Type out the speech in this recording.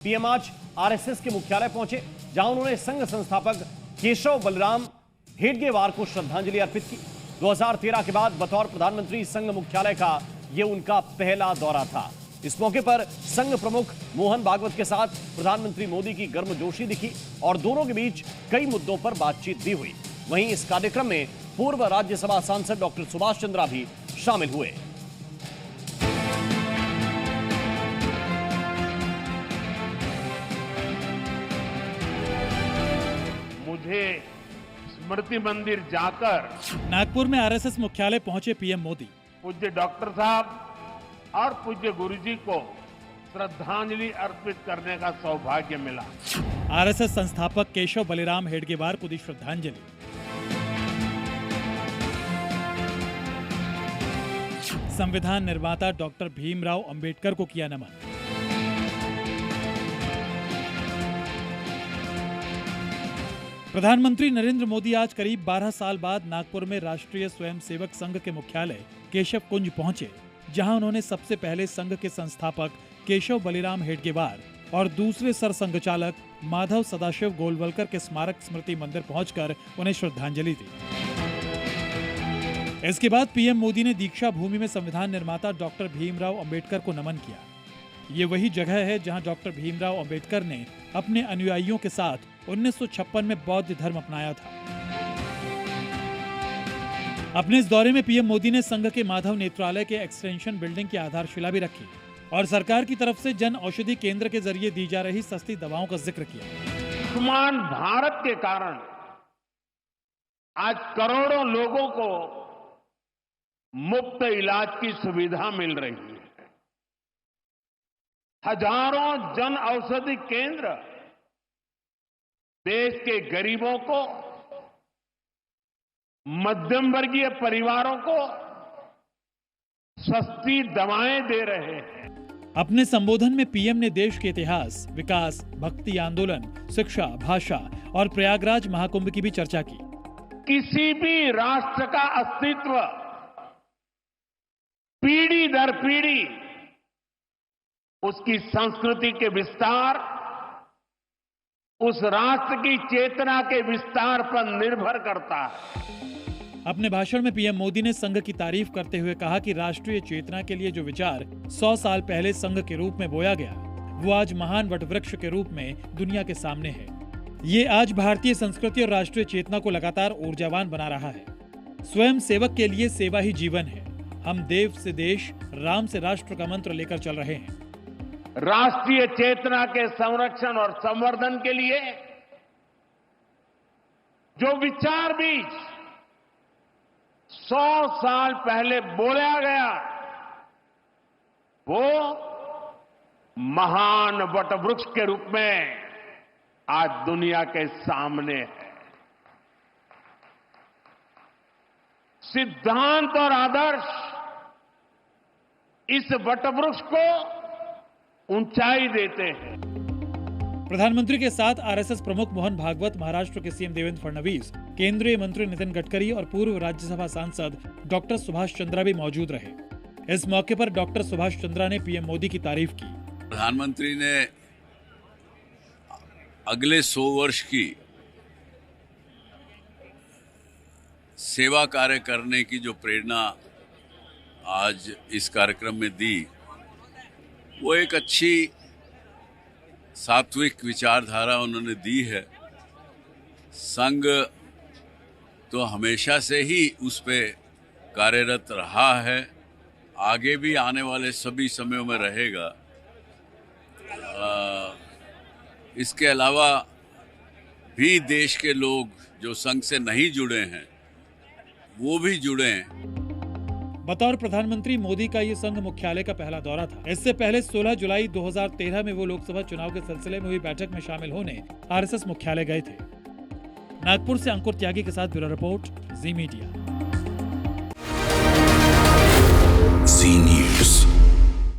PM आज RSS के मुख्यालय पहुंचे, जहां उन्होंने संघ संस्थापक केशव बलराम हेडगेवार को श्रद्धांजलि अर्पित की। 2013 के बाद बतौर प्रधानमंत्री संघ मुख्यालय का यह उनका पहला दौरा था। इस मौके पर संघ प्रमुख मोहन भागवत के साथ प्रधानमंत्री मोदी की गर्मजोशी दिखी और दोनों के बीच कई मुद्दों पर बातचीत भी हुई। वहीं इस कार्यक्रम में पूर्व राज्यसभा सांसद डॉक्टर सुभाष चंद्रा भी शामिल हुए। मुझे स्मृति मंदिर जाकर नागपुर में आरएसएस मुख्यालय पहुंचे पीएम मोदी। पूज्य डॉक्टर साहब और पूज्य गुरुजी को श्रद्धांजलि अर्पित करने का सौभाग्य मिला। आरएसएस संस्थापक केशव बलिराम हेडगेवार को दी श्रद्धांजलि। संविधान निर्माता डॉक्टर भीमराव अंबेडकर को किया नमन। प्रधानमंत्री नरेंद्र मोदी आज करीब 12 साल बाद नागपुर में राष्ट्रीय स्वयंसेवक संघ के मुख्यालय केशव कुंज पहुंचे, जहां उन्होंने सबसे पहले संघ के संस्थापक केशव बलिराम हेडगेवार और दूसरे सरसंघचालक माधव सदाशिव गोलवलकर के स्मारक स्मृति मंदिर पहुंचकर उन्हें श्रद्धांजलि दी। इसके बाद पीएम मोदी ने दीक्षा भूमि में संविधान निर्माता डॉक्टर भीमराव अंबेडकर को नमन किया। ये वही जगह है जहां डॉक्टर भीमराव अंबेडकर ने अपने अनुयायियों के साथ 1956 में बौद्ध धर्म अपनाया था। अपने इस दौरे में पीएम मोदी ने संघ के माधव नेत्रालय के एक्सटेंशन बिल्डिंग की आधारशिला भी रखी और सरकार की तरफ से जन औषधि केंद्र के जरिए दी जा रही सस्ती दवाओं का जिक्र किया। आयुष्मान भारत के कारण आज करोड़ों लोगों को मुफ्त इलाज की सुविधा मिल रही है। हजारों जन औषधि केंद्र देश के गरीबों को, मध्यम वर्गीय परिवारों को सस्ती दवाएं दे रहे हैं। अपने संबोधन में पीएम ने देश के इतिहास, विकास, भक्ति आंदोलन, शिक्षा, भाषा और प्रयागराज महाकुंभ की भी चर्चा की। किसी भी राष्ट्र का अस्तित्व पीढ़ी दर पीढ़ी उसकी संस्कृति के विस्तार, उस राष्ट्र की चेतना के विस्तार पर निर्भर करता है। अपने भाषण में पीएम मोदी ने संघ की तारीफ करते हुए कहा कि राष्ट्रीय चेतना के लिए जो विचार 100 साल पहले संघ के रूप में बोया गया, वो आज महान वटवृक्ष के रूप में दुनिया के सामने है। ये आज भारतीय संस्कृति और राष्ट्रीय चेतना को लगातार ऊर्जावान बना रहा है। स्वयं सेवक के लिए सेवा ही जीवन है। हम देव से देश, राम से राष्ट्र का मंत्र लेकर चल रहे हैं। राष्ट्रीय चेतना के संरक्षण और संवर्धन के लिए जो विचार भी 100 साल पहले बोला गया, वो महान वटवृक्ष के रूप में आज दुनिया के सामने है। सिद्धांत और आदर्श इस वटवृक्ष को ऊंचाई देते हैं। प्रधानमंत्री के साथ आरएसएस प्रमुख मोहन भागवत, महाराष्ट्र के सीएम देवेंद्र फडणवीस, केंद्रीय मंत्री नितिन गडकरी और पूर्व राज्यसभा सांसद डॉक्टर सुभाष चंद्रा भी मौजूद रहे। इस मौके पर डॉक्टर सुभाष चंद्रा ने पीएम मोदी की तारीफ की। प्रधानमंत्री ने अगले 100 वर्ष की सेवा कार्य करने की जो प्रेरणा आज इस कार्यक्रम में दी, वो एक अच्छी सात्विक विचारधारा उन्होंने दी है। संघ तो हमेशा से ही उस पे कार्यरत रहा है, आगे भी आने वाले सभी समयों में रहेगा। इसके अलावा भी देश के लोग जो संघ से नहीं जुड़े हैं, वो भी जुड़े हैं। बतौर प्रधानमंत्री मोदी का ये संघ मुख्यालय का पहला दौरा था। इससे पहले 16 जुलाई 2013 में वो लोकसभा चुनाव के सिलसिले में हुई बैठक में शामिल होने आरएसएस मुख्यालय गए थे। नागपुर से अंकुर त्यागी के साथ ब्यूरो रिपोर्ट, जी मीडिया।